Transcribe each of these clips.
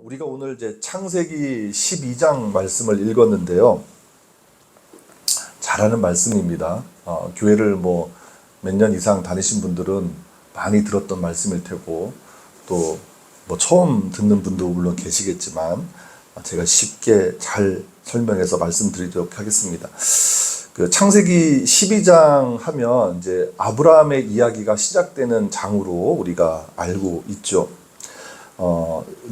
우리가 오늘 이제 창세기 12장 말씀을 읽었는데요. 잘하는 말씀입니다. 교회를 몇 년 이상 다니신 분들은 많이 들었던 말씀일 테고, 또 처음 듣는 분도 물론 계시겠지만, 제가 쉽게 잘 설명해서 말씀드리도록 하겠습니다. 그 창세기 12장 하면 이제 아브라함의 이야기가 시작되는 장으로 우리가 알고 있죠.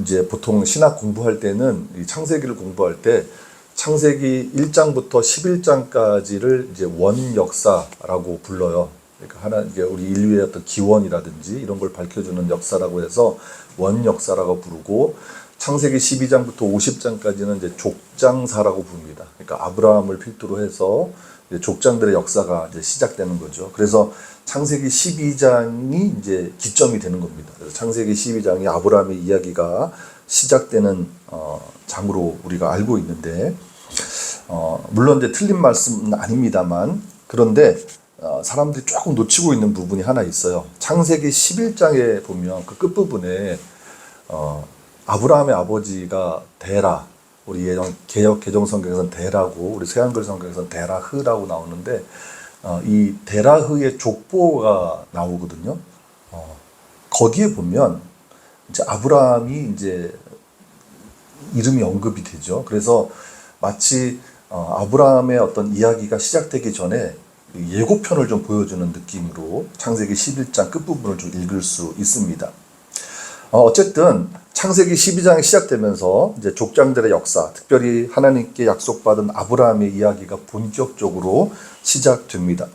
이제 보통 신학 공부할 때는 이 창세기를 공부할 때 창세기 1장부터 11장까지를 이제 원역사라고 불러요. 그러니까 이게 우리 인류의 어떤 기원이라든지 이런 걸 밝혀주는 역사라고 해서 원역사라고 부르고, 창세기 12장부터 50장까지는 이제 족장사라고 부릅니다. 그러니까 아브라함을 필두로 해서 이제 족장들의 역사가 이제 시작되는 거죠. 그래서 창세기 12장이 이제 기점이 되는 겁니다. 그래서 창세기 12장이 아브라함의 이야기가 시작되는 장으로 우리가 알고 있는데, 물론 이제 틀린 말씀은 아닙니다만, 그런데 사람들이 조금 놓치고 있는 부분이 하나 있어요. 창세기 11장에 보면 그 끝부분에 아브라함의 아버지가 데라, 우리 개역 개정 성경에서는 데라고, 우리 새한글 성경에서는 데라흐라고 나오는데, 이 데라흐의 족보가 나오거든요. 거기에 보면 이제 아브라함이 이제 이름이 언급이 되죠. 그래서 마치 아브라함의 어떤 이야기가 시작되기 전에 예고편을 좀 보여주는 느낌으로 창세기 11장 끝부분을 좀 읽을 수 있습니다. 어쨌든 창세기 12장이 시작되면서 이제 족장들의 역사, 특별히 하나님께 약속받은 아브라함의 이야기가 본격적으로 시작됩니다.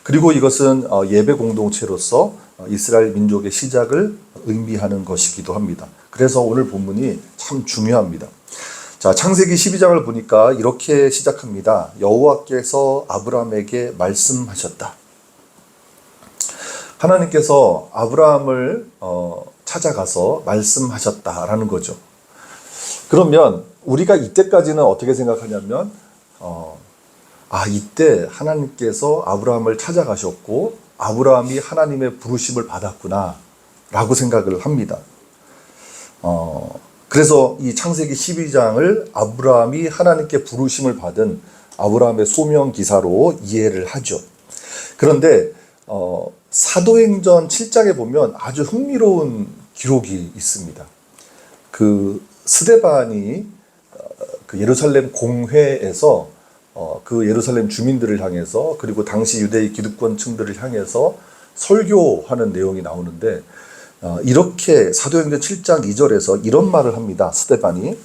그리고 이것은 예배 공동체로서 이스라엘 민족의 시작을 의미하는 것이기도 합니다. 그래서 오늘 본문이 참 중요합니다. 자, 창세기 12장을 보니까 이렇게 시작합니다. 여호와께서 아브라함에게 말씀하셨다. 하나님께서 아브라함을 찾아가서 말씀하셨다라는 거죠. 그러면 우리가 이때까지는 어떻게 생각하냐면, 이때 하나님께서 아브라함을 찾아가셨고 아브라함이 하나님의 부르심을 받았구나 라고 생각을 합니다. 그래서 이 창세기 12장을 아브라함이 하나님께 부르심을 받은 아브라함의 소명 기사로 이해를 하죠. 그런데 사도행전 7장에 보면 아주 흥미로운 기록이 있습니다. 그 스데반이 그 예루살렘 공회에서 그 예루살렘 주민들을 향해서, 그리고 당시 유대의 기득권층들을 향해서 설교하는 내용이 나오는데, 이렇게 사도행전 7장 2절에서 이런 말을 합니다. 스데반이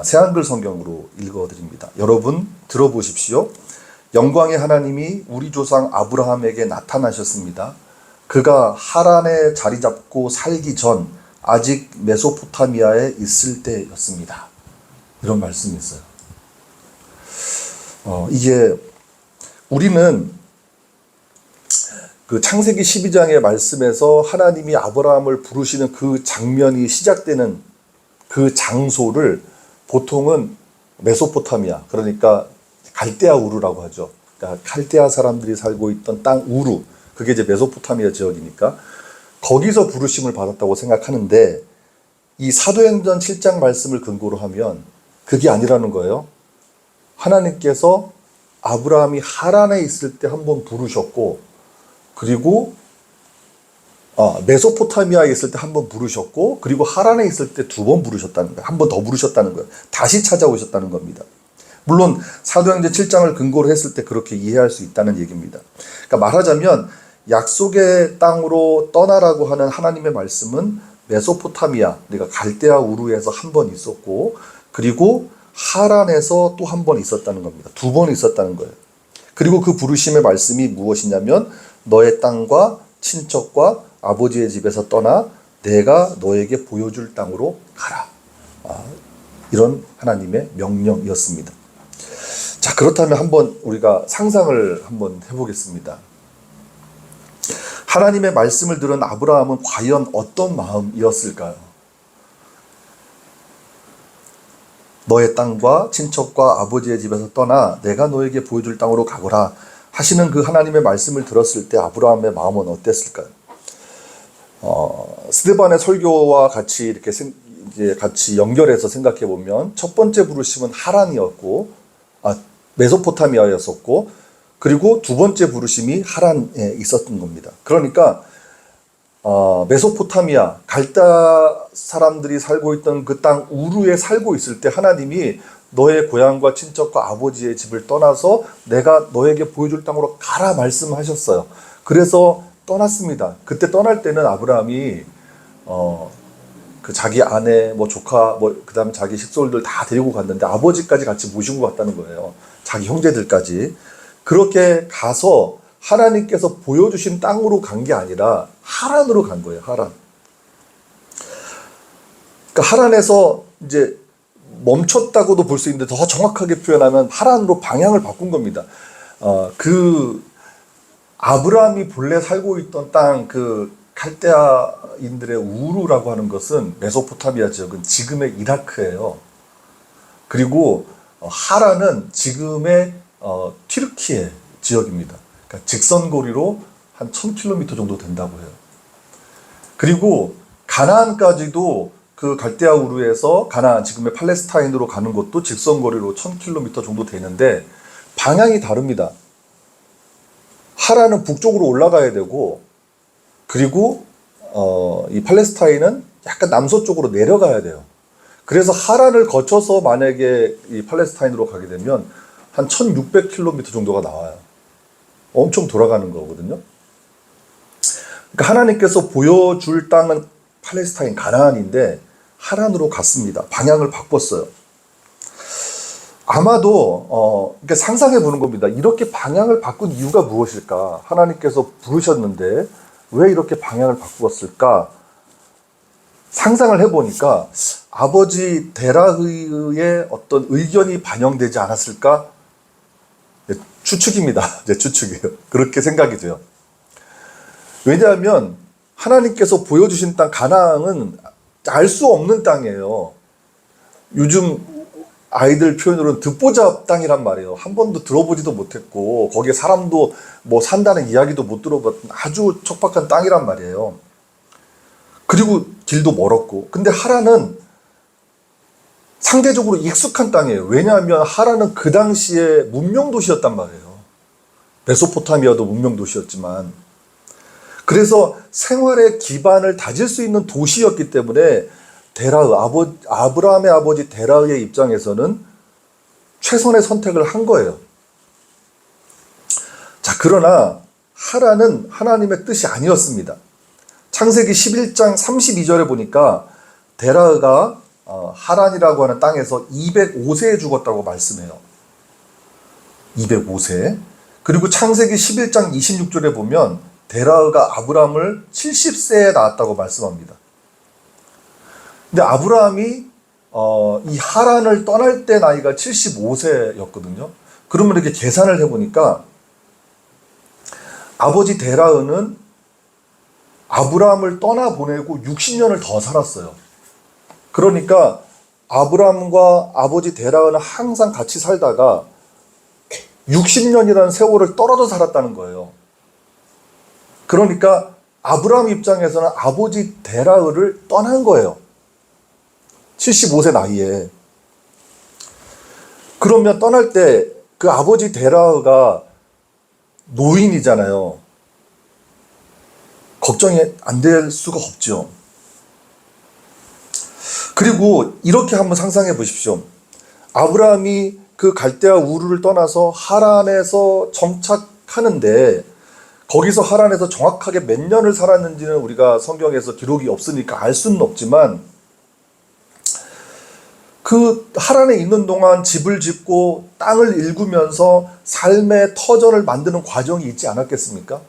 새한글 성경으로 읽어드립니다. 여러분 들어보십시오. 영광의 하나님이 우리 조상 아브라함에게 나타나셨습니다. 그가 하란에 자리 잡고 살기 전 아직 메소포타미아에 있을 때였습니다. 이런 말씀이 있어요. 이게 우리는 그 창세기 12장의 말씀에서 하나님이 아브라함을 부르시는 그 장면이 시작되는 그 장소를 보통은 메소포타미아, 그러니까 갈대아 우르라고 하죠. 그러니까 갈대아 사람들이 살고 있던 땅 우르, 그게 이제 메소포타미아 지역이니까 거기서 부르심을 받았다고 생각하는데, 이 사도행전 7장 말씀을 근거로 하면 그게 아니라는 거예요. 하나님께서 아브라함이 하란에 있을 때 한 번 부르셨고, 그리고 메소포타미아에 있을 때 한 번 부르셨고, 그리고 하란에 있을 때 두 번 부르셨다는 거예요. 한 번 더 부르셨다는 거예요. 다시 찾아오셨다는 겁니다. 물론 사도행전 7장을 근거로 했을 때 그렇게 이해할 수 있다는 얘기입니다. 그러니까 말하자면 약속의 땅으로 떠나라고 하는 하나님의 말씀은 메소포타미아, 그러니까 갈대아 우르에서 한 번 있었고, 그리고 하란에서 또 한 번 있었다는 겁니다. 두 번 있었다는 거예요. 그리고 그 부르심의 말씀이 무엇이냐면, 너의 땅과 친척과 아버지의 집에서 떠나 내가 너에게 보여줄 땅으로 가라. 이런 하나님의 명령이었습니다. 자, 그렇다면 한번 우리가 상상을 한번 해보겠습니다. 하나님의 말씀을 들은 아브라함은 과연 어떤 마음이었을까요? 너의 땅과 친척과 아버지의 집에서 떠나 내가 너에게 보여줄 땅으로 가거라 하시는 그 하나님의 말씀을 들었을 때 아브라함의 마음은 어땠을까요? 스데반의 설교와 같이 이렇게 이제 같이 연결해서 생각해 보면 첫 번째 부르심은 하란이었고, 메소포타미아였었고, 그리고 두 번째 부르심이 하란에 있었던 겁니다. 그러니까 메소포타미아, 갈다 사람들이 살고 있던 그 땅 우르에 살고 있을 때 하나님이 너의 고향과 친척과 아버지의 집을 떠나서 내가 너에게 보여줄 땅으로 가라 말씀하셨어요. 그래서 떠났습니다. 그때 떠날 때는 아브라함이 그 자기 아내, 뭐 조카, 뭐 그다음에 자기 식솔들 다 데리고 갔는데 아버지까지 같이 모시고 갔다는 거예요. 자기 형제들까지. 그렇게 가서 하나님께서 보여주신 땅으로 간 게 아니라 하란으로 간 거예요. 하란. 그러니까 하란에서 이제 멈췄다고도 볼 수 있는데 더 정확하게 표현하면 하란으로 방향을 바꾼 겁니다. 그 아브라함이 본래 살고 있던 땅, 그 칼데아인들의 우르라고 하는 것은 메소포타미아 지역은 지금의 이라크예요. 그리고 하란은 지금의 튀르키예 지역입니다. 그러니까 직선거리로 한 1000km 정도 된다고 해요. 그리고 가나안까지도 그 갈대아 우르에서 가나안, 지금의 팔레스타인으로 가는 것도 직선거리로 1000km 정도 되는데 방향이 다릅니다. 하란은 북쪽으로 올라가야 되고, 그리고 이 팔레스타인은 약간 남서쪽으로 내려가야 돼요. 그래서 하란을 거쳐서 만약에 이 팔레스타인으로 가게 되면 한 1600km 정도가 나와요. 엄청 돌아가는 거거든요. 그러니까 하나님께서 보여줄 땅은 팔레스타인 가나안인데 하란으로 갔습니다. 방향을 바꿨어요. 아마도 그러니까 상상해 보는 겁니다. 이렇게 방향을 바꾼 이유가 무엇일까? 하나님께서 부르셨는데 왜 이렇게 방향을 바꾸었을까? 상상을 해보니까 아버지 데라의 어떤 의견이 반영되지 않았을까? 추측입니다. 제 추측이에요. 그렇게 생각이 돼요. 왜냐하면 하나님께서 보여주신 땅 가나안은 알 수 없는 땅이에요. 요즘 아이들 표현으로는 듣보잡 땅이란 말이에요. 한 번도 들어보지도 못했고 거기에 사람도 뭐 산다는 이야기도 못 들어봤던 아주 척박한 땅이란 말이에요. 그리고 길도 멀었고. 근데 하란은 상대적으로 익숙한 땅이에요. 왜냐하면 하란은 그 당시에 문명도시였단 말이에요. 메소포타미아도 문명도시였지만. 그래서 생활의 기반을 다질 수 있는 도시였기 때문에 아브라함의 아버지 데라의 입장에서는 최선의 선택을 한 거예요. 자, 그러나 하란은 하나님의 뜻이 아니었습니다. 창세기 11장 32절에 보니까 데라가 하란이라고 하는 땅에서 205세에 죽었다고 말씀해요. 205세. 그리고 창세기 11장 26절에 보면 데라가 아브라함을 70세에 낳았다고 말씀합니다. 근데 아브라함이 이 하란을 떠날 때 나이가 75세였거든요. 그러면 이렇게 계산을 해보니까 아버지 데라는 아브라함을 떠나보내고 60년을 더 살았어요. 그러니까 아브라함과 아버지 데라는 항상 같이 살다가 60년이라는 세월을 떨어져 살았다는 거예요. 그러니까 아브라함 입장에서는 아버지 데라를 떠난 거예요. 75세 나이에. 그러면 떠날 때 그 아버지 데라가 노인이잖아요. 걱정이 안 될 수가 없죠. 그리고 이렇게 한번 상상해 보십시오. 아브라함이 그 갈대아 우르를 떠나서 하란에서 정착하는데 거기서 하란에서 정확하게 몇 년을 살았는지는 우리가 성경에서 기록이 없으니까 알 수는 없지만 그 하란에 있는 동안 집을 짓고 땅을 일구면서 삶의 터전을 만드는 과정이 있지 않았겠습니까?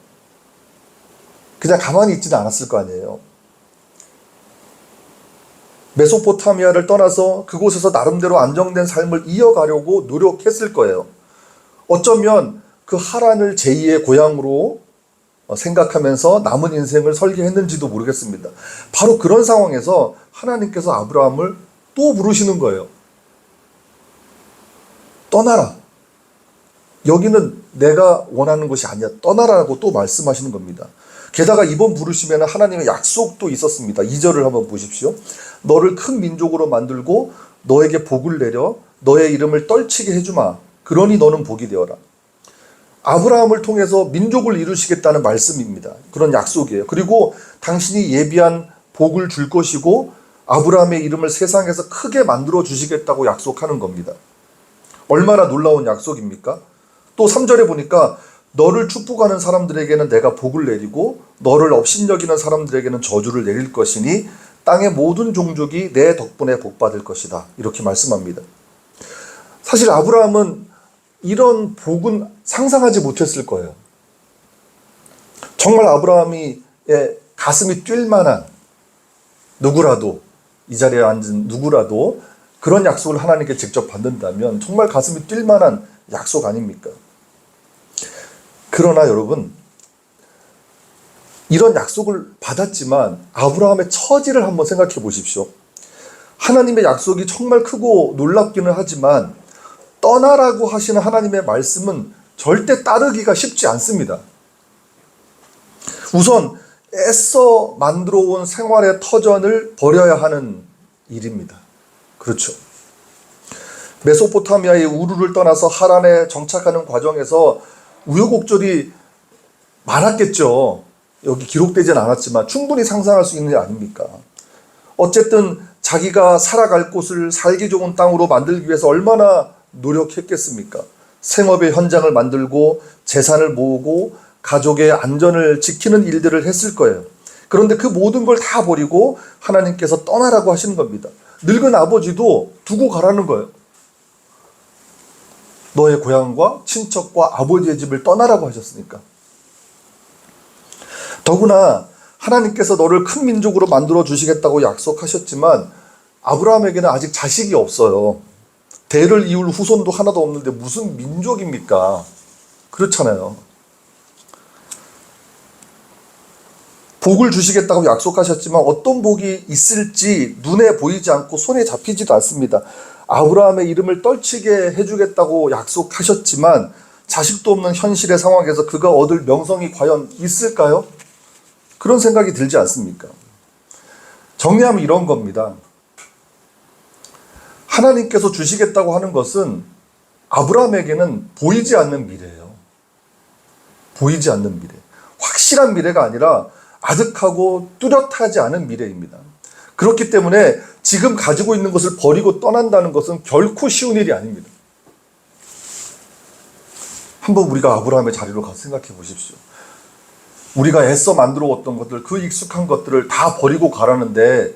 그냥 가만히 있지는 않았을 거 아니에요. 메소포타미아를 떠나서 그곳에서 나름대로 안정된 삶을 이어가려고 노력했을 거예요. 어쩌면 그 하란을 제2의 고향으로 생각하면서 남은 인생을 설계했는지도 모르겠습니다. 바로 그런 상황에서 하나님께서 아브라함을 또 부르시는 거예요. 떠나라. 여기는 내가 원하는 것이 아니야. 떠나라고 또 말씀하시는 겁니다. 게다가 이번 부르심에는 하나님의 약속도 있었습니다. 2절을 한번 보십시오. 너를 큰 민족으로 만들고 너에게 복을 내려 너의 이름을 떨치게 해주마. 그러니 너는 복이 되어라. 아브라함을 통해서 민족을 이루시겠다는 말씀입니다. 그런 약속이에요. 그리고 당신이 예비한 복을 줄 것이고 아브라함의 이름을 세상에서 크게 만들어 주시겠다고 약속하는 겁니다. 얼마나 놀라운 약속입니까? 또 3절에 보니까 너를 축복하는 사람들에게는 내가 복을 내리고 너를 업신여기는 사람들에게는 저주를 내릴 것이니 땅의 모든 종족이 내 덕분에 복받을 것이다. 이렇게 말씀합니다. 사실 아브라함은 이런 복은 상상하지 못했을 거예요. 정말 아브라함이 가슴이 뛸 만한 누구라도, 이 자리에 앉은 누구라도 그런 약속을 하나님께 직접 받는다면 정말 가슴이 뛸 만한 약속 아닙니까? 그러나 여러분, 이런 약속을 받았지만 아브라함의 처지를 한번 생각해 보십시오. 하나님의 약속이 정말 크고 놀랍기는 하지만 떠나라고 하시는 하나님의 말씀은 절대 따르기가 쉽지 않습니다. 우선 애써 만들어 온 생활의 터전을 버려야 하는 일입니다. 그렇죠. 메소포타미아의 우르를 떠나서 하란에 정착하는 과정에서 우여곡절이 많았겠죠. 여기 기록되진 않았지만 충분히 상상할 수 있는 일 아닙니까? 어쨌든 자기가 살아갈 곳을 살기 좋은 땅으로 만들기 위해서 얼마나 노력했겠습니까? 생업의 현장을 만들고 재산을 모으고 가족의 안전을 지키는 일들을 했을 거예요. 그런데 그 모든 걸 다 버리고 하나님께서 떠나라고 하시는 겁니다. 늙은 아버지도 두고 가라는 거예요. 너의 고향과 친척과 아버지의 집을 떠나라고 하셨으니까. 더구나 하나님께서 너를 큰 민족으로 만들어 주시겠다고 약속하셨지만 아브라함에게는 아직 자식이 없어요. 대를 이을 후손도 하나도 없는데 무슨 민족입니까? 그렇잖아요. 복을 주시겠다고 약속하셨지만 어떤 복이 있을지 눈에 보이지 않고 손에 잡히지도 않습니다. 아브라함의 이름을 떨치게 해주겠다고 약속하셨지만 자식도 없는 현실의 상황에서 그가 얻을 명성이 과연 있을까요? 그런 생각이 들지 않습니까? 정리하면 이런 겁니다. 하나님께서 주시겠다고 하는 것은 아브라함에게는 보이지 않는 미래예요. 보이지 않는 미래. 확실한 미래가 아니라 아득하고 뚜렷하지 않은 미래입니다. 그렇기 때문에 지금 가지고 있는 것을 버리고 떠난다는 것은 결코 쉬운 일이 아닙니다. 한번 우리가 아브라함의 자리로 가서 생각해 보십시오. 우리가 애써 만들어 왔던 것들, 그 익숙한 것들을 다 버리고 가라는데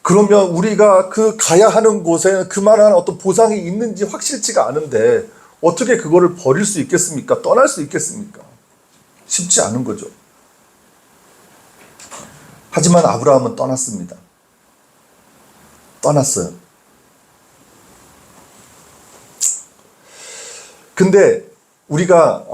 그러면 우리가 그 가야 하는 곳에 그만한 어떤 보상이 있는지 확실치가 않은데 어떻게 그거를 버릴 수 있겠습니까? 떠날 수 있겠습니까? 쉽지 않은 거죠. 하지만 아브라함은 떠났습니다. 떠났어요. 근데 우리가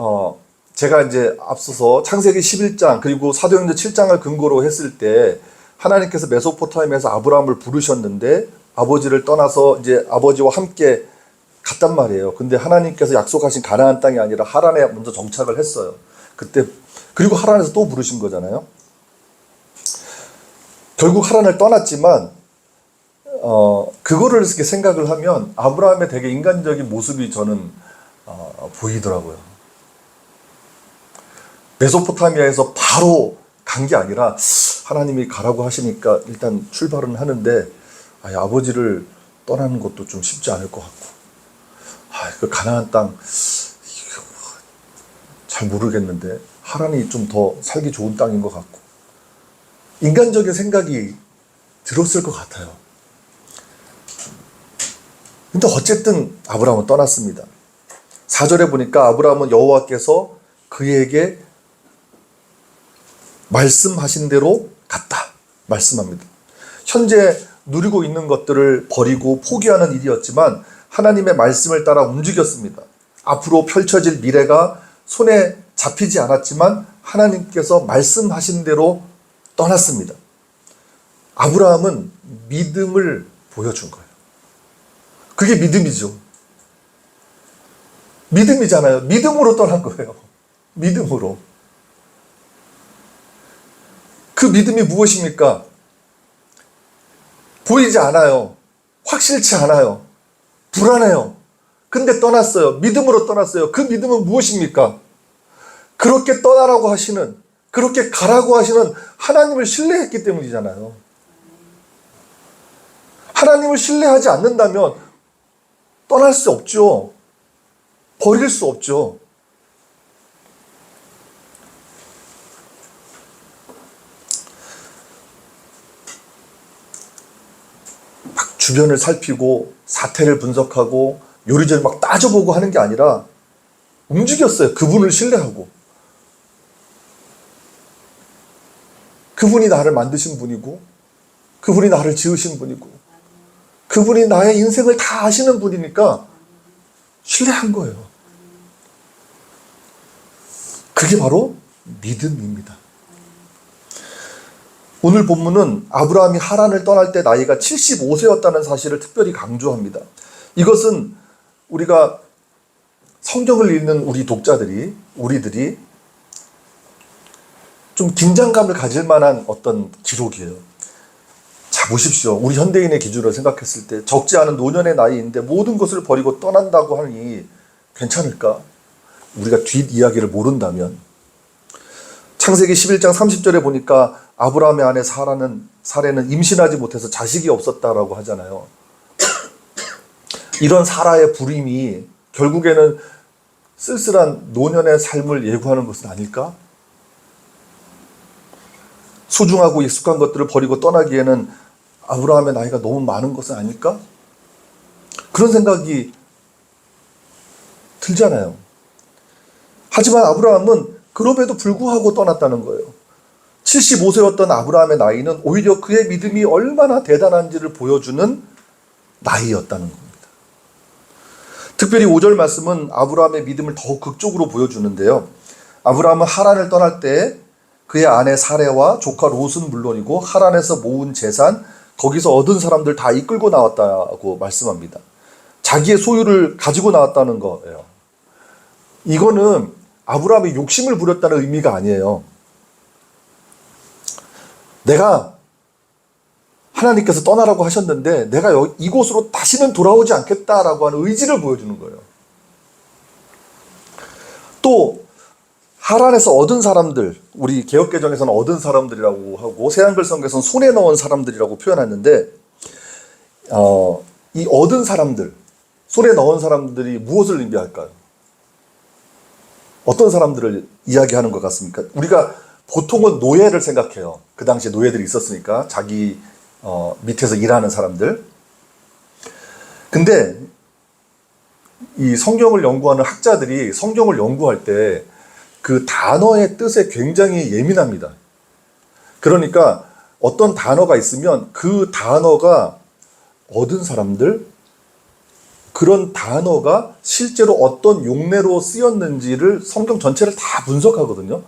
제가 이제 앞서서 창세기 11장 그리고 사도행전 7장을 근거로 했을 때 하나님께서 메소포타미아에서 아브라함을 부르셨는데 아버지를 떠나서 이제 아버지와 함께 갔단 말이에요. 근데 하나님께서 약속하신 가나안 땅이 아니라 하란에 먼저 정착을 했어요. 그때 그리고 하란에서 또 부르신 거잖아요. 결국 하란을 떠났지만 그거를 이렇게 생각을 하면 아브라함의 되게 인간적인 모습이 저는 보이더라고요. 메소포타미아에서 바로 간 게 아니라 하나님이 가라고 하시니까 일단 출발은 하는데 아버지를 떠나는 것도 좀 쉽지 않을 것 같고 그 가나안 땅 잘 모르겠는데 하란이 좀 더 살기 좋은 땅인 것 같고 인간적인 생각이 들었을 것 같아요. 근데 어쨌든 아브라함은 떠났습니다. 4절에 보니까 아브라함은 여호와께서 그에게 말씀하신 대로 갔다 말씀합니다. 현재 누리고 있는 것들을 버리고 포기하는 일이었지만 하나님의 말씀을 따라 움직였습니다. 앞으로 펼쳐질 미래가 손에 잡히지 않았지만 하나님께서 말씀하신 대로 떠났습니다. 아브라함은 믿음을 보여준 거예요. 그게 믿음이죠. 믿음이잖아요. 믿음으로 떠난 거예요. 믿음으로. 그 믿음이 무엇입니까? 보이지 않아요. 확실치 않아요. 불안해요. 근데 떠났어요. 믿음으로 떠났어요. 그 믿음은 무엇입니까? 그렇게 떠나라고 하시는, 그렇게 가라고 하시는 하나님을 신뢰했기 때문이잖아요. 하나님을 신뢰하지 않는다면 떠날 수 없죠. 버릴 수 없죠. 막 주변을 살피고 사태를 분석하고 요리조리 막 따져보고 하는 게 아니라 움직였어요. 그분을 신뢰하고. 그분이 나를 만드신 분이고, 그분이 나를 지으신 분이고, 그분이 나의 인생을 다 아시는 분이니까 신뢰한 거예요. 그게 바로 믿음입니다. 오늘 본문은 아브라함이 하란을 떠날 때 나이가 75세였다는 사실을 특별히 강조합니다. 이것은 우리가 성경을 읽는 우리 독자들이, 우리들이 좀 긴장감을 가질 만한 어떤 기록이에요. 자, 보십시오. 우리 현대인의 기준으로 생각했을 때 적지 않은 노년의 나이인데 모든 것을 버리고 떠난다고 하니 괜찮을까? 우리가 뒷이야기를 모른다면. 창세기 11장 30절에 보니까 아브라함의 아내 사레는 임신하지 못해서 자식이 없었다라고 하잖아요. 이런 사라의 불임이 결국에는 쓸쓸한 노년의 삶을 예고하는 것은 아닐까? 소중하고 익숙한 것들을 버리고 떠나기에는 아브라함의 나이가 너무 많은 것은 아닐까? 그런 생각이 들잖아요. 하지만 아브라함은 그럼에도 불구하고 떠났다는 거예요. 75세였던 아브라함의 나이는 오히려 그의 믿음이 얼마나 대단한지를 보여주는 나이였다는 겁니다. 특별히 5절 말씀은 아브라함의 믿음을 더욱 극적으로 보여주는데요. 아브라함은 하란을 떠날 때 그의 아내 사레와 조카 롯은 물론이고 하란에서 모은 재산, 거기서 얻은 사람들 다 이끌고 나왔다고 말씀합니다. 자기의 소유를 가지고 나왔다는 거예요. 이거는 아브라함이 욕심을 부렸다는 의미가 아니에요. 내가 하나님께서 떠나라고 하셨는데 내가 이곳으로 다시는 돌아오지 않겠다라고 하는 의지를 보여주는 거예요. 또 하란에서 얻은 사람들, 우리 개역개정에서는 얻은 사람들이라고 하고 새한글성에서는 손에 넣은 사람들이라고 표현했는데 이 얻은 사람들, 손에 넣은 사람들이 무엇을 의미할까요? 어떤 사람들을 이야기하는 것 같습니까? 우리가 보통은 노예를 생각해요. 그 당시에 노예들이 있었으니까 자기 밑에서 일하는 사람들. 근데 이 성경을 연구하는 학자들이 성경을 연구할 때 그 단어의 뜻에 굉장히 예민합니다. 그러니까 어떤 단어가 있으면 그 단어가 얻은 사람들, 그런 단어가 실제로 어떤 용례로 쓰였는지를 성경 전체를 다 분석하거든요.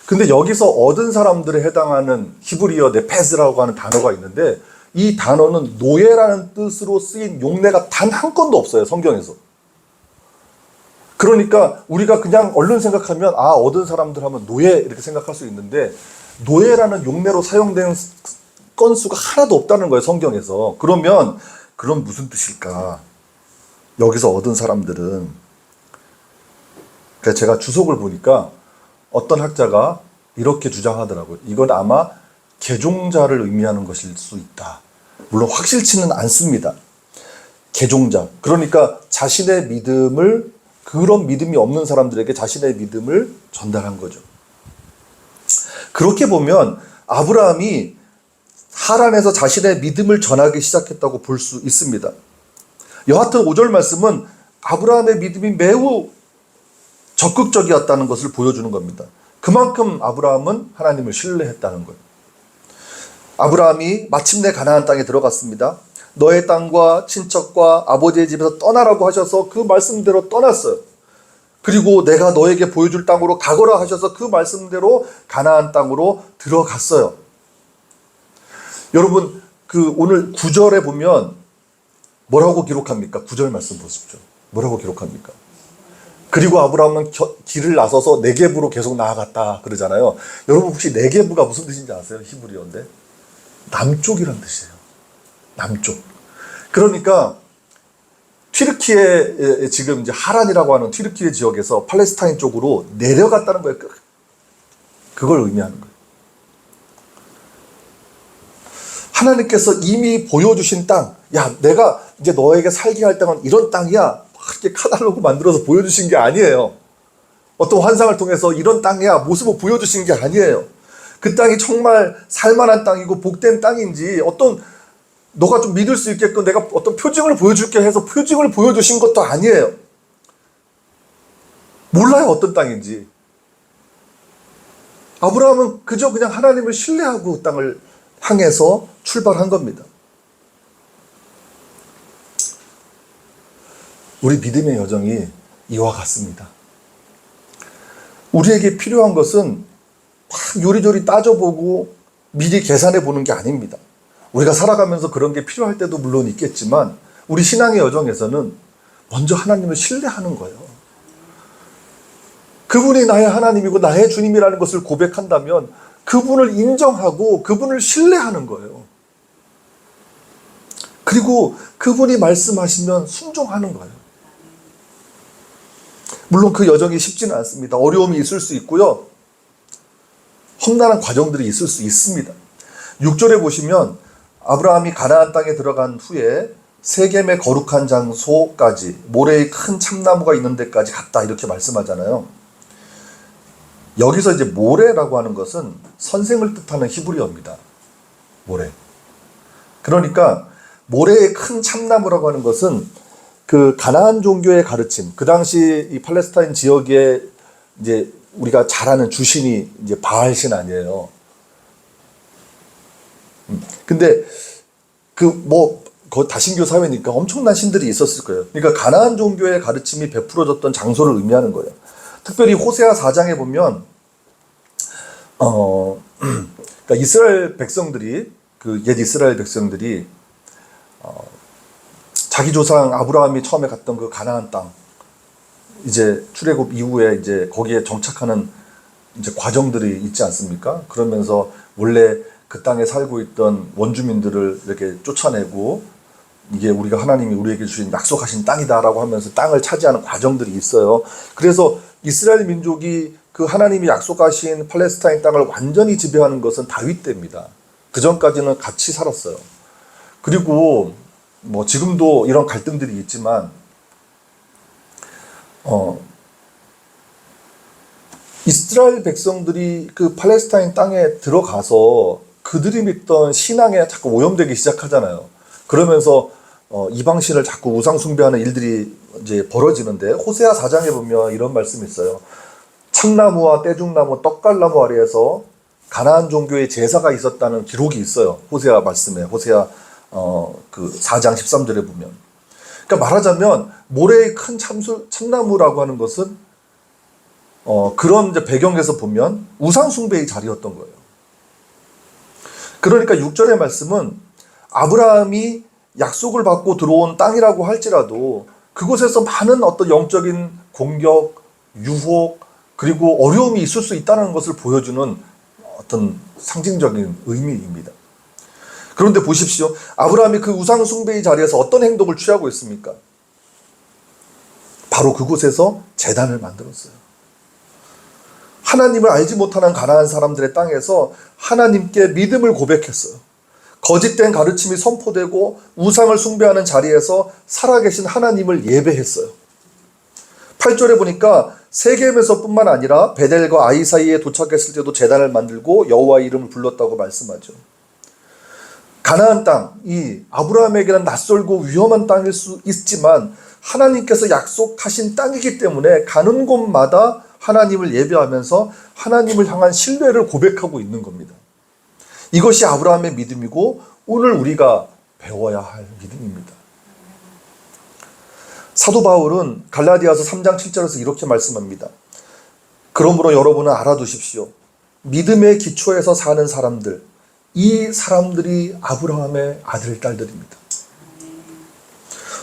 근데 여기서 얻은 사람들에 해당하는 히브리어 네페스라고 하는 단어가 있는데 이 단어는 노예라는 뜻으로 쓰인 용례가 단 한 건도 없어요, 성경에서. 그러니까 우리가 그냥 얼른 생각하면 얻은 사람들 하면 노예 이렇게 생각할 수 있는데 노예라는 용례로 사용된 건수가 하나도 없다는 거예요, 성경에서. 그럼 무슨 뜻일까? 여기서 얻은 사람들은, 그래서 제가 주석을 보니까 어떤 학자가 이렇게 주장하더라고요. 이건 아마 개종자를 의미하는 것일 수 있다. 물론 확실치는 않습니다. 개종자. 그러니까 자신의 믿음을, 그런 믿음이 없는 사람들에게 자신의 믿음을 전달한 거죠. 그렇게 보면 아브라함이 하란에서 자신의 믿음을 전하기 시작했다고 볼 수 있습니다. 여하튼 5절 말씀은 아브라함의 믿음이 매우 적극적이었다는 것을 보여주는 겁니다. 그만큼 아브라함은 하나님을 신뢰했다는 거예요. 아브라함이 마침내 가나안 땅에 들어갔습니다. 너의 땅과 친척과 아버지의 집에서 떠나라고 하셔서 그 말씀대로 떠났어요. 그리고 내가 너에게 보여줄 땅으로 가거라 하셔서 그 말씀대로 가나안 땅으로 들어갔어요. 여러분, 오늘 9절에 보면 뭐라고 기록합니까? 9절 말씀 보십시오. 뭐라고 기록합니까? 그리고 아브라함은 길을 나서서 네게부로 계속 나아갔다 그러잖아요. 여러분 혹시 네게부가 무슨 뜻인지 아세요? 히브리어인데 남쪽이란 뜻이에요. 남쪽. 그러니까 튀르키예 지금 이제 하란이라고 하는 튀르키예 지역에서 팔레스타인 쪽으로 내려갔다는 거예요. 그걸 의미하는 거예요. 하나님께서 이미 보여주신 땅, 야, 내가 이제 너에게 살게 할 땅은 이런 땅이야. 이렇게 카달로그 만들어서 보여주신 게 아니에요. 어떤 환상을 통해서 이런 땅이야 모습을 보여주신 게 아니에요. 그 땅이 정말 살만한 땅이고 복된 땅인지 어떤 너가 좀 믿을 수 있게끔 내가 어떤 표징을 보여줄게 해서 표징을 보여주신 것도 아니에요. 몰라요 어떤 땅인지. 아브라함은 그저 그냥 하나님을 신뢰하고 그 땅을 향해서 출발한 겁니다. 우리 믿음의 여정이 이와 같습니다. 우리에게 필요한 것은 막 요리조리 따져보고 미리 계산해 보는 게 아닙니다. 우리가 살아가면서 그런 게 필요할 때도 물론 있겠지만 우리 신앙의 여정에서는 먼저 하나님을 신뢰하는 거예요. 그분이 나의 하나님이고 나의 주님이라는 것을 고백한다면 그분을 인정하고 그분을 신뢰하는 거예요. 그리고 그분이 말씀하시면 순종하는 거예요. 물론 그 여정이 쉽지는 않습니다. 어려움이 있을 수 있고요. 험난한 과정들이 있을 수 있습니다. 6절에 보시면 아브라함이 가나안 땅에 들어간 후에 세겜의 거룩한 장소까지 모래의 큰 참나무가 있는 데까지 갔다 이렇게 말씀하잖아요. 여기서 이제 모래라고 하는 것은 선생을 뜻하는 히브리어입니다. 모래. 그러니까 모래의 큰 참나무라고 하는 것은 그 가나안 종교의 가르침, 그 당시 이 팔레스타인 지역에 이제 우리가 잘 아는 주신이 이제 바알신 아니에요. 근데 그 다신교 사회니까 엄청난 신들이 있었을 거예요. 그러니까 가나안 종교의 가르침이 베풀어졌던 장소를 의미하는 거예요. 특별히 호세아 4장에 보면 그러니까 이스라엘 백성들이 그 옛 이스라엘 백성들이 자기 조상 아브라함이 처음에 갔던 그 가나안 땅 이제 출애굽 이후에 이제 거기에 정착하는 이제 과정들이 있지 않습니까? 그러면서 원래 그 땅에 살고 있던 원주민들을 이렇게 쫓아내고 이게 우리가 하나님이 우리에게 주신 약속하신 땅이다라고 하면서 땅을 차지하는 과정들이 있어요. 그래서 이스라엘 민족이 그 하나님이 약속하신 팔레스타인 땅을 완전히 지배하는 것은 다윗 때입니다. 그 전까지는 같이 살았어요. 그리고 뭐 지금도 이런 갈등들이 있지만 이스라엘 백성들이 그 팔레스타인 땅에 들어가서 그들이 믿던 신앙에 자꾸 오염되기 시작하잖아요. 그러면서 이방신을 자꾸 우상 숭배하는 일들이 이제 벌어지는데 호세아 4장에 보면 이런 말씀이 있어요. 참나무와 떼죽나무, 떡갈나무 아래에서 가나안 종교의 제사가 있었다는 기록이 있어요. 호세아 말씀에 호세아 그 4장 13절에 보면. 그러니까 말하자면 모래의 큰 참나무라고 하는 것은 그런 이제 배경에서 보면 우상 숭배의 자리였던 거예요. 그러니까 6절의 말씀은 아브라함이 약속을 받고 들어온 땅이라고 할지라도 그곳에서 많은 어떤 영적인 공격, 유혹, 그리고 어려움이 있을 수 있다는 것을 보여주는 어떤 상징적인 의미입니다. 그런데 보십시오. 아브라함이 그 우상 숭배의 자리에서 어떤 행동을 취하고 있습니까? 바로 그곳에서 제단을 만들었어요. 하나님을 알지 못하는 가나안 사람들의 땅에서 하나님께 믿음을 고백했어요. 거짓된 가르침이 선포되고 우상을 숭배하는 자리에서 살아계신 하나님을 예배했어요. 8절에 보니까 세겜에서 뿐만 아니라 베델과 아이 사이에 도착했을 때도 제단을 만들고 여호와의 이름을 불렀다고 말씀하죠. 가나안 땅이 아브라함에게는 낯설고 위험한 땅일 수 있지만 하나님께서 약속하신 땅이기 때문에 가는 곳마다 하나님을 예배하면서 하나님을 향한 신뢰를 고백하고 있는 겁니다. 이것이 아브라함의 믿음이고 오늘 우리가 배워야 할 믿음입니다. 사도 바울은 갈라디아서 3장 7절에서 이렇게 말씀합니다. 그러므로 여러분은 알아두십시오. 믿음의 기초에서 사는 사람들, 이 사람들이 아브라함의 아들, 딸들입니다.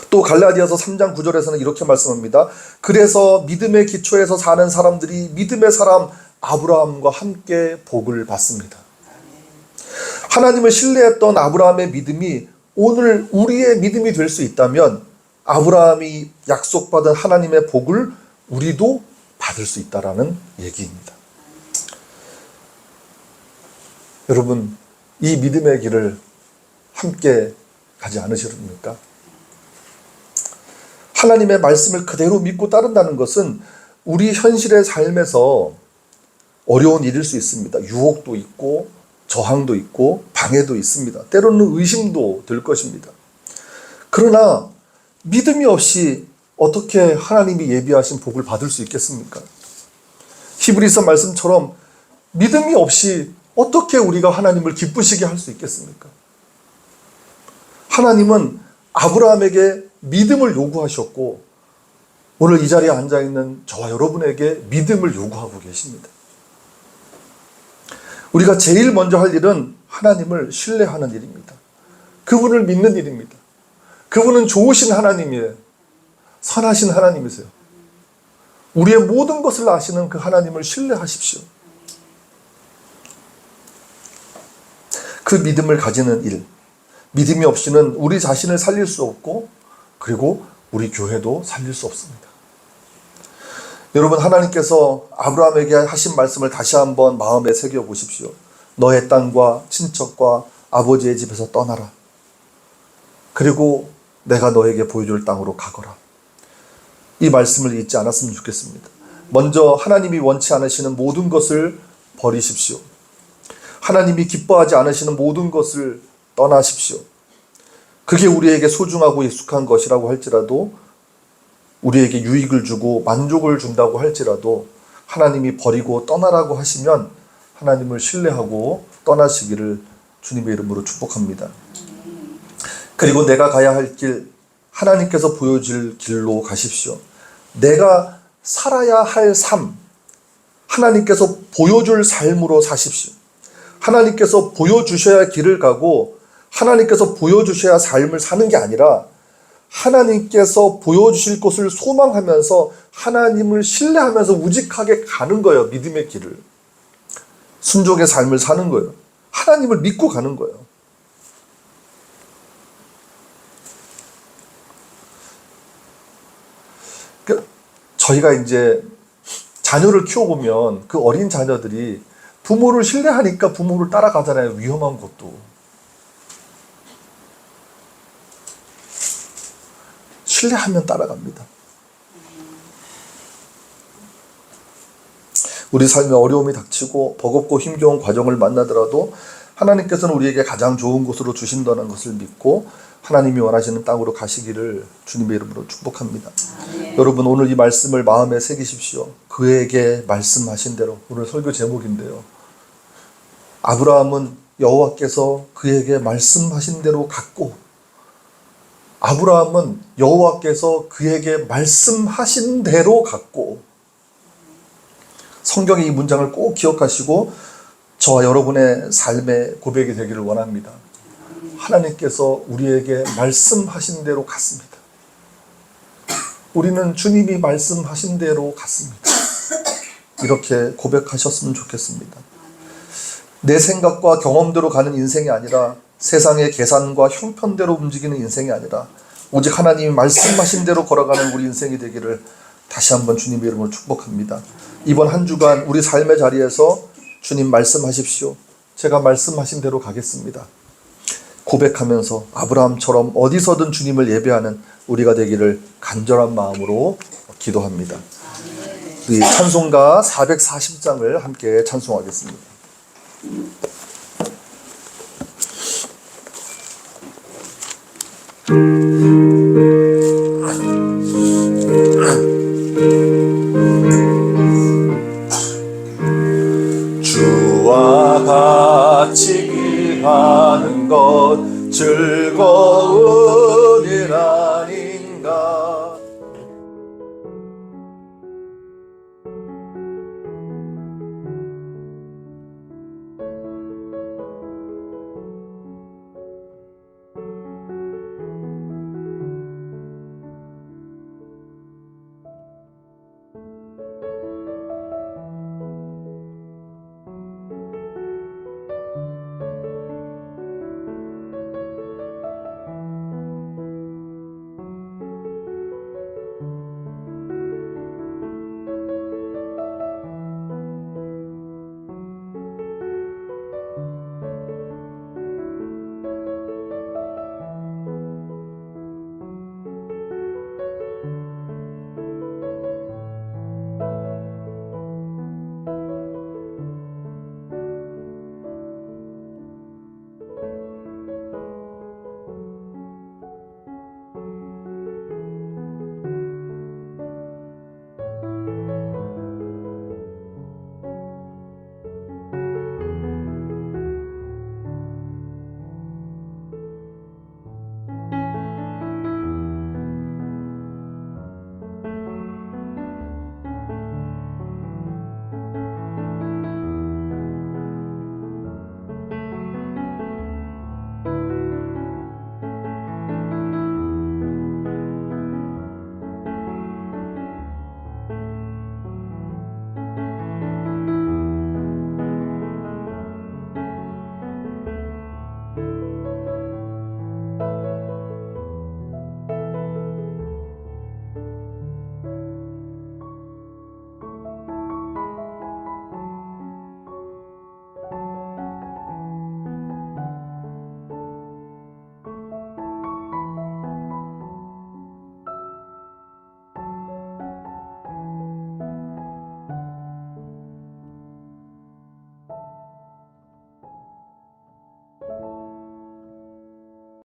또 갈라디아서 3장 9절에서는 이렇게 말씀합니다. 그래서 믿음의 기초에서 사는 사람들이 믿음의 사람 아브라함과 함께 복을 받습니다. 하나님을 신뢰했던 아브라함의 믿음이 오늘 우리의 믿음이 될 수 있다면 아브라함이 약속받은 하나님의 복을 우리도 받을 수 있다라는 얘기입니다. 여러분, 이 믿음의 길을 함께 가지 않으십니까? 하나님의 말씀을 그대로 믿고 따른다는 것은 우리 현실의 삶에서 어려운 일일 수 있습니다. 유혹도 있고 저항도 있고 방해도 있습니다. 때로는 의심도 들 것입니다. 그러나 믿음이 없이 어떻게 하나님이 예비하신 복을 받을 수 있겠습니까? 히브리서 말씀처럼 믿음이 없이 어떻게 우리가 하나님을 기쁘시게 할 수 있겠습니까? 하나님은 아브라함에게 믿음을 요구하셨고 오늘 이 자리에 앉아있는 저와 여러분에게 믿음을 요구하고 계십니다. 우리가 제일 먼저 할 일은 하나님을 신뢰하는 일입니다. 그분을 믿는 일입니다. 그분은 좋으신 하나님이에요. 선하신 하나님이세요. 우리의 모든 것을 아시는 그 하나님을 신뢰하십시오. 그 믿음을 가지는 일, 믿음이 없이는 우리 자신을 살릴 수 없고 그리고 우리 교회도 살릴 수 없습니다. 여러분, 하나님께서 아브라함에게 하신 말씀을 다시 한번 마음에 새겨보십시오. 너의 땅과 친척과 아버지의 집에서 떠나라. 그리고 내가 너에게 보여줄 땅으로 가거라. 이 말씀을 잊지 않았으면 좋겠습니다. 먼저 하나님이 원치 않으시는 모든 것을 버리십시오. 하나님이 기뻐하지 않으시는 모든 것을 떠나십시오. 그게 우리에게 소중하고 익숙한 것이라고 할지라도 우리에게 유익을 주고 만족을 준다고 할지라도 하나님이 버리고 떠나라고 하시면 하나님을 신뢰하고 떠나시기를 주님의 이름으로 축복합니다. 그리고 내가 가야 할 길, 하나님께서 보여줄 길로 가십시오. 내가 살아야 할 삶, 하나님께서 보여줄 삶으로 사십시오. 하나님께서 보여주셔야 길을 가고 하나님께서 보여주셔야 삶을 사는 게 아니라 하나님께서 보여주실 것을 소망하면서 하나님을 신뢰하면서 우직하게 가는 거예요. 믿음의 길을. 순종의 삶을 사는 거예요. 하나님을 믿고 가는 거예요. 저희가 이제 자녀를 키워보면 그 어린 자녀들이 부모를 신뢰하니까 부모를 따라가잖아요. 위험한 것도. 신뢰하면 따라갑니다. 우리 삶에 어려움이 닥치고 버겁고 힘겨운 과정을 만나더라도 하나님께서는 우리에게 가장 좋은 곳으로 주신다는 것을 믿고 하나님이 원하시는 땅으로 가시기를 주님의 이름으로 축복합니다. 여러분, 오늘 이 말씀을 마음에 새기십시오. 그에게 말씀하신 대로. 오늘 설교 제목인데요. 아브라함은 여호와께서 그에게 말씀하신 대로 갔고 아브라함은 여호와께서 그에게 말씀하신 대로 갔고. 성경의 이 문장을 꼭 기억하시고 저와 여러분의 삶의 고백이 되기를 원합니다. 하나님께서 우리에게 말씀하신 대로 갔습니다. 우리는 주님이 말씀하신 대로 갔습니다. 이렇게 고백하셨으면 좋겠습니다. 내 생각과 경험대로 가는 인생이 아니라 세상의 계산과 형편대로 움직이는 인생이 아니라 오직 하나님이 말씀하신 대로 걸어가는 우리 인생이 되기를 다시 한번 주님의 이름으로 축복합니다. 이번 한 주간 우리 삶의 자리에서 주님 말씀하십시오. 제가 말씀하신 대로 가겠습니다. 고백하면서 아브라함처럼 어디서든 주님을 예배하는 우리가 되기를 간절한 마음으로 기도합니다. 우리 찬송가 440장을 함께 찬송하겠습니다.